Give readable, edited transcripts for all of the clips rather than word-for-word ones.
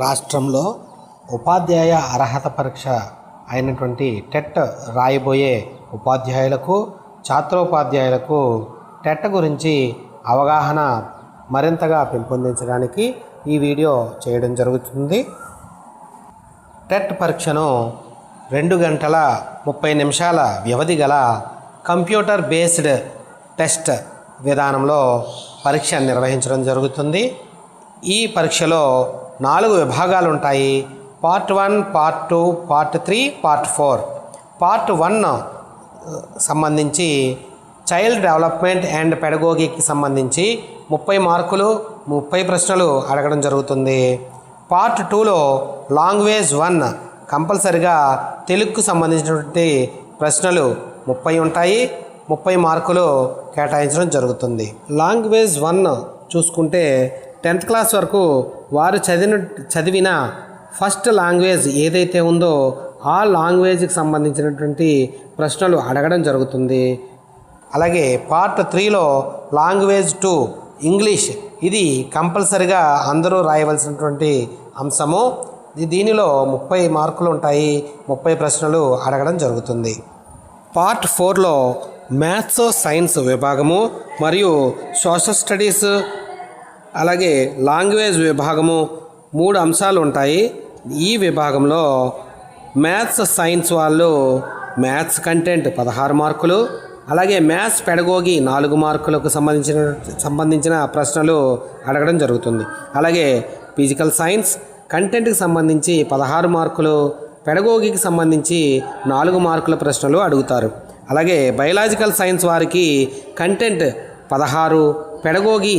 రాష్ట్రంలో ఉపాధ్యాయ అర్హత పరీక్ష అయినటువంటి టెట్ రాయబోయే ఉపాధ్యాయులకు ఛాత్రోపాధ్యాయులకు టెట్ గురించి అవగాహన మరింతగా పెంపొందించడానికి ఈ వీడియో చేయడం జరుగుతుంది. టెట్ పరీక్షను 2 గంటల 30 నిమిషాల వ్యవధి గల కంప్యూటర్ బేస్డ్ టెస్ట్ విధానంలో పరీక్ష నిర్వహించడం జరుగుతుంది. ఈ పరీక్షలో 4 విభాగాలు ఉంటాయి. Part 1, part 2, part 3, part 4. Part 1 సంబంధించి చైల్డ్ డెవలప్మెంట్ అండ్ పెడగోగికి సంబంధించి 30 మార్కులు 30 ప్రశ్నలు అడగడం జరుగుతుంది. పార్ట్ 2లో లాంగ్వేజ్ 1 కంపల్సరిగా తెలుగుకు సంబంధించినటువంటి ప్రశ్నలు 30 ఉంటాయి. 30 మార్కులు కేటాయించడం జరుగుతుంది. లాంగ్వేజ్ 1 చూసుకుంటే 10th క్లాస్ వరకు వారు చదివిన ఫస్ట్ లాంగ్వేజ్ ఏదైతే ఉందో ఆ లాంగ్వేజ్కి సంబంధించినటువంటి ప్రశ్నలు అడగడం జరుగుతుంది. అలాగే పార్ట్ 3లో లాంగ్వేజ్ 2 ఇంగ్లీష్, ఇది కంపల్సరిగా అందరూ రాయవలసినటువంటి అంశము. దీనిలో 30 మార్కులు ఉంటాయి. 30 ప్రశ్నలు అడగడం జరుగుతుంది. పార్ట్ 4లో మ్యాథ్స్ సైన్స్ విభాగము మరియు సోషల్ స్టడీస్ అలాగే లాంగ్వేజ్ విభాగము 3 అంశాలు ఉంటాయి. ఈ విభాగంలో మ్యాథ్స్ సైన్స్ వాళ్ళు మ్యాథ్స్ కంటెంట్ 16 మార్కులు, అలాగే మ్యాథ్స్ పెడగోగి 4 మార్కులకు సంబంధించిన ప్రశ్నలు అడగడం జరుగుతుంది. అలాగే ఫిజికల్ సైన్స్ కంటెంట్కి సంబంధించి 16 మార్కులు, పెడగోగికి సంబంధించి 4 మార్కుల ప్రశ్నలు అడుగుతారు. అలాగే బయలాజికల్ సైన్స్ వారికి కంటెంట్ 16, పెడగోగి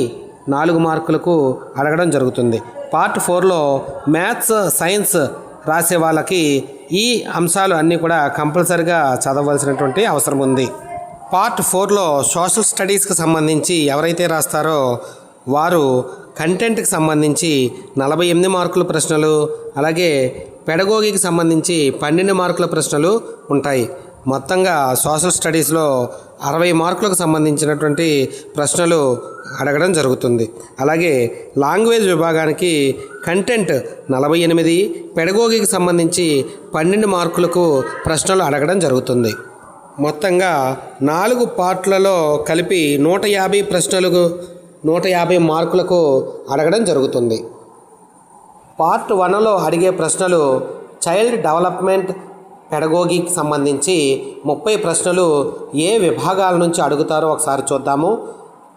4 మార్కులకు అడగడం జరుగుతుంది. పార్ట్ 4లో మ్యాథ్స్ సైన్స్ రాసే వాళ్ళకి ఈ అంశాలు అన్నీ కూడా కంపల్సరిగా చదవలసినటువంటి అవసరం ఉంది. పార్ట్ 4లో సోషల్ స్టడీస్కి సంబంధించి ఎవరైతే రాస్తారో వారు కంటెంట్కి సంబంధించి 48 మార్కుల ప్రశ్నలు, అలాగే పెడగోగికి సంబంధించి 12 మార్కుల ప్రశ్నలు ఉంటాయి. మొత్తంగా సోషల్ స్టడీస్లో 60 మార్కులకు సంబంధించినటువంటి ప్రశ్నలు అడగడం జరుగుతుంది. అలాగే లాంగ్వేజ్ విభాగానికి కంటెంట్ 48, పెడగోగికి సంబంధించి 12 మార్కులకు ప్రశ్నలు అడగడం జరుగుతుంది. మొత్తంగా 4 పార్ట్లలో కలిపి 150 ప్రశ్నలకు 150 మార్కులకు అడగడం జరుగుతుంది. పార్ట్ 1లో అడిగే ప్రశ్నలు చైల్డ్ డెవలప్మెంట్ పెడగోగికి సంబంధించి 30 ప్రశ్నలు ఏ విభాగాల నుంచి అడుగుతారో ఒకసారి చూద్దాము.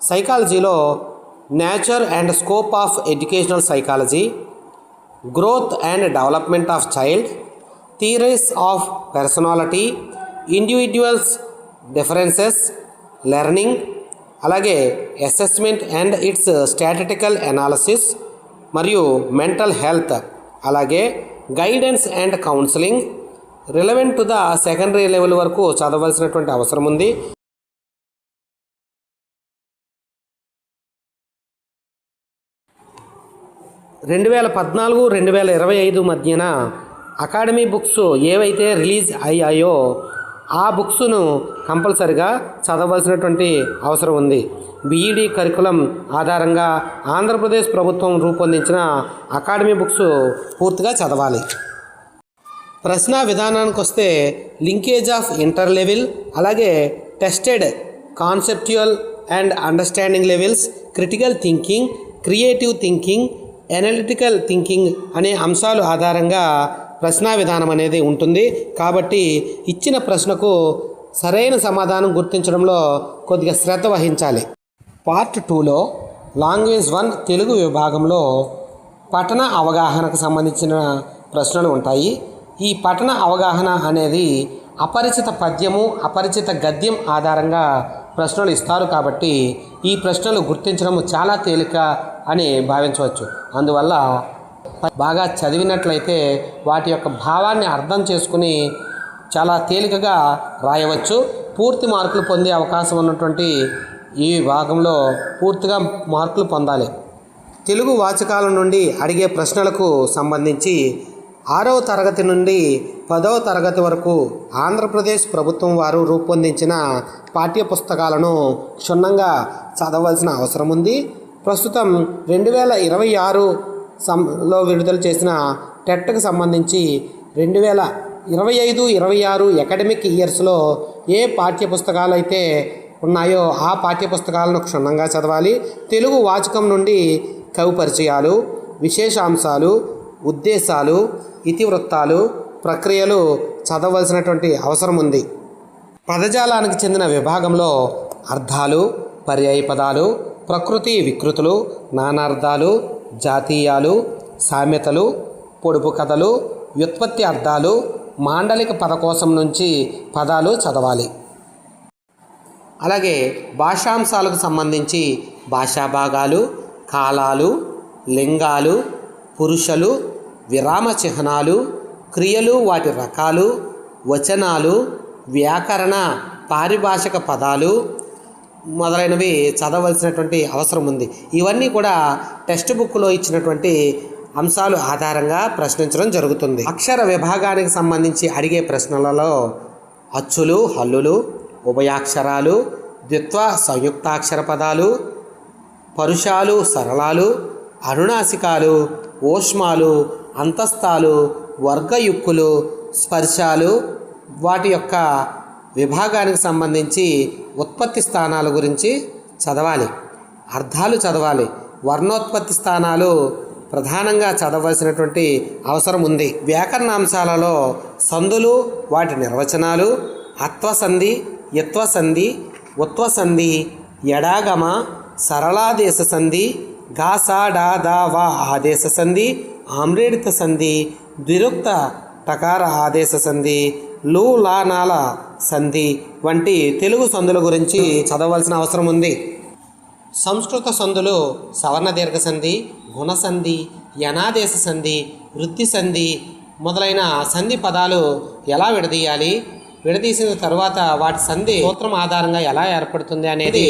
సైకాలజీలో nature and scope of educational psychology, growth and development of child, theories of personality, individuals differences, learning, అలాగే assessment and its statistical analysis మరియు మెంటల్ హెల్త్, అలాగే guidance and counselling relevant to the secondary level వరకు చదవలసినటువంటి అవసరం ఉంది. రెండు 2014-2025 మధ్యన academy books ఏవైతే రిలీజ్ అయ్యాయో ఆ బుక్స్ను కంపల్సరిగా చదవలసినటువంటి అవసరం ఉంది. బీఈడీ కరికులం ఆధారంగా ఆంధ్రప్రదేశ్ ప్రభుత్వం రూపొందించిన అకాడమీ బుక్స్ పూర్తిగా చదవాలి. ప్రశ్న విధానానికి వస్తే లింకేజ్ ఆఫ్ ఇంటర్ లెవెల్, అలాగే tested conceptual and understanding levels, critical thinking, creative thinking, analytical thinking అనే అంశాలు ఆధారంగా ప్రశ్న విధానం అనేది ఉంటుంది. కాబట్టి ఇచ్చిన ప్రశ్నకు సరైన సమాధానం గుర్తించడంలో కొద్దిగా శ్రద్ధ వహించాలి. పార్ట్ 2లో లాంగ్వేజ్ 1 తెలుగు విభాగంలో పఠన అవగాహనకు సంబంధించిన ప్రశ్నలు ఉంటాయి. ఈ పఠన అవగాహన అనేది అపరిచిత పద్యము, అపరిచిత గద్యం ఆధారంగా ప్రశ్నలు ఇస్తారు. కాబట్టి ఈ ప్రశ్నలు గుర్తించడం చాలా తేలిక అని భావించవచ్చు. అందువల్ల బాగా చదివినట్లయితే వాటి యొక్క భావాన్ని అర్థం చేసుకుని చాలా తేలికగా రాయవచ్చు. పూర్తి మార్కులు పొందే అవకాశం ఉన్నటువంటి ఈ భాగంలో పూర్తిగా మార్కులు పొందాలి. తెలుగు వాచకాల నుండి అడిగే ప్రశ్నలకు సంబంధించి 6వ తరగతి నుండి 10వ తరగతి వరకు ఆంధ్రప్రదేశ్ ప్రభుత్వం వారు రూపొందించిన పాఠ్యపుస్తకాలను క్షుణ్ణంగా చదవలసిన అవసరం ఉంది. ప్రస్తుతం 2026 లో విడుదల చేసిన టెట్కి సంబంధించి 2025-26 అకాడమిక్ ఇయర్స్లో ఏ పాఠ్యపుస్తకాలు అయితే ఉన్నాయో ఆ పాఠ్యపుస్తకాలను క్షుణ్ణంగా చదవాలి. తెలుగు వాచకం నుండి కవి పరిచయాలు, విశేషాంశాలు, ఉద్దేశాలు, ఇతివృత్తాలు, ప్రక్రియలు చదవలసినటువంటి అవసరం ఉంది. పదజాలానికి చెందిన విభాగంలో అర్థాలు, పర్యాయ పదాలు, ప్రకృతి వికృతులు, నానార్థాలు, జాతీయాలు, సామెతలు, పొడుపు కథలు, వ్యుత్పత్తి అర్థాలు, మాండలిక పదకోశం నుంచి పదాలు చదవాలి. అలాగే భాషాంశాలకు సంబంధించి భాషా భాగాలు, కాలాలు, లింగాలు, పురుషులు, విరామ చిహ్నాలు, క్రియలు, వాటి రకాలు, వచనాలు, వ్యాకరణ పారిభాషిక పదాలు మొదలైనవి చదవలసినటువంటి అవసరం ఉంది. ఇవన్నీ కూడా టెక్స్ట్ బుక్లో ఇచ్చినటువంటి అంశాలు ఆధారంగా ప్రశ్నించడం జరుగుతుంది. అక్షర విభాగానికి సంబంధించి అడిగే ప్రశ్నలలో అచ్చులు, హల్లులు, ఉభయాక్షరాలు, ద్విత్వ సంయుక్తాక్షర పదాలు, పరుషాలు, సరళాలు, అనునాసికాలు, ఓష్మాలు, అంతస్తాలు, వర్గయుక్కులు, స్పర్శాలు, వాటి యొక్క విభాగానికి సంబంధించి ఉత్పత్తి స్థానాల గురించి చదవాలి. అర్థాలు చదవాలి. వర్ణోత్పత్తి స్థానాలు ప్రధానంగా చదవలసినటువంటి అవసరం ఉంది. వ్యాకరణాంశాలలో సందులు, వాటి నిర్వచనాలు, అత్వసంధి, యత్వసంధి, ఉత్వసంధి, ఎడాగమ, సరళాదేశ సంధి, గా సా డా దా వా ఆదేశ సంధి, ఆమ్రేడిత సంధి, ద్విరుక్త టకార ఆదేశ సంధి, లు లా నాల సంధి వంటి తెలుగు సంధుల గురించి చదవలసిన అవసరం ఉంది. సంస్కృత సంధులు సవర్ణ దీర్ఘ సంధి, గుణ సంధి, యనాదేశ సంధి, వృద్ధి సంధి మొదలైన సంధి పదాలు ఎలా విడదీయాలి, విడదీసిన తర్వాత వాటి సంధి సూత్రం ఆధారంగా ఎలా ఏర్పడుతుంది అనేది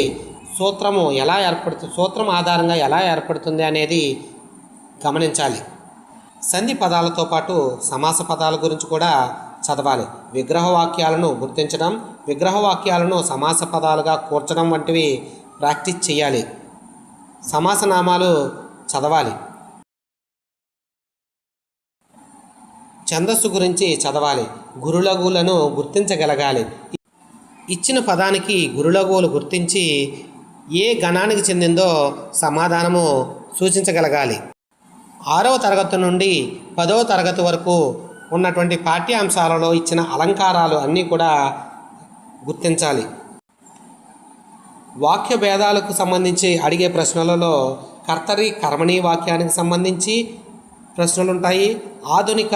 సూత్రం ఆధారంగా ఎలా ఏర్పడుతుంది అనేది గమనించాలి. సంధి పదాలతో పాటు సమాస పదాల గురించి కూడా చదవాలి. విగ్రహ వాక్యాలను గుర్తించడం, విగ్రహ వాక్యాలను సమాస పదాలుగా కూర్చడం వంటివి ప్రాక్టీస్ చేయాలి. సమాసనామాలు చదవాలి. ఛందస్సు గురించి చదవాలి. గురులఘువులను గుర్తించగలగాలి. ఇచ్చిన పదానికి గురులఘువులు గుర్తించి ఏ గణానికి చెందిందో సమాధానము సూచించగలగాలి. 6వ తరగతి నుండి 10వ తరగతి వరకు ఉన్నటువంటి పాఠ్యాంశాలలో ఇచ్చిన అలంకారాలు అన్నీ కూడా గుర్తించాలి. వాక్య భేదాలకు సంబంధించి అడిగే ప్రశ్నలలో కర్తరి కర్మణి వాక్యానికి సంబంధించి ప్రశ్నలు ఉంటాయి. ఆధునిక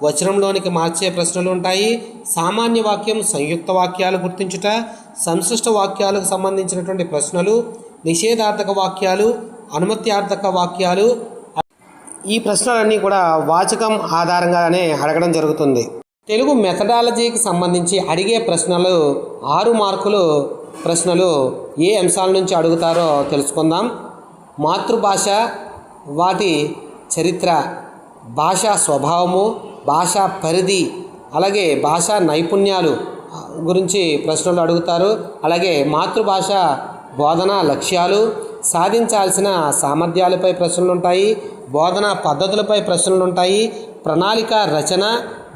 వచనంలోనికి మార్చే ప్రశ్నలు ఉంటాయి. సామాన్య వాక్యం, సంయుక్త వాక్యాలు గుర్తించుట, సంశ్లిష్ట వాక్యాలకు సంబంధించినటువంటి ప్రశ్నలు, నిషేధార్థక వాక్యాలు, అనుమత్యార్థక వాక్యాలు, ఈ ప్రశ్నలన్నీ కూడా వాచకం ఆధారంగానే అడగడం జరుగుతుంది. తెలుగు మెథడాలజీకి సంబంధించి అడిగే ప్రశ్నలు 6 మార్కులు ప్రశ్నలు ఏ అంశాల నుంచి అడుగుతారో తెలుసుకుందాం. మాతృభాష, వాటి చరిత్ర, భాషా స్వభావము, భాషా పరిధి, అలాగే భాషా నైపుణ్యాలు గురించి ప్రశ్నలు అడుగుతారు. అలాగే మాతృభాష బోధనా లక్ష్యాలు, సాధించాల్సిన సామర్థ్యాలపై ప్రశ్నలు ఉంటాయి. బోధనా పద్ధతులపై ప్రశ్నలు ఉంటాయి. ప్రణాళిక రచన,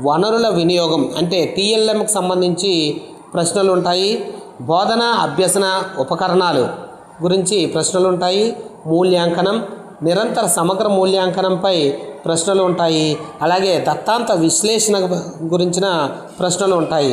వనరుల వినియోగం అంటే TLMకి సంబంధించి ప్రశ్నలు ఉంటాయి. బోధన అభ్యసన ఉపకరణాలు గురించి ప్రశ్నలు ఉంటాయి. మూల్యాంకనం, నిరంతర సమగ్ర మూల్యాంకనంపై ప్రశ్నలు ఉంటాయి. అలాగే దత్తాంత విశ్లేషణ గురించిన ప్రశ్నలు ఉంటాయి.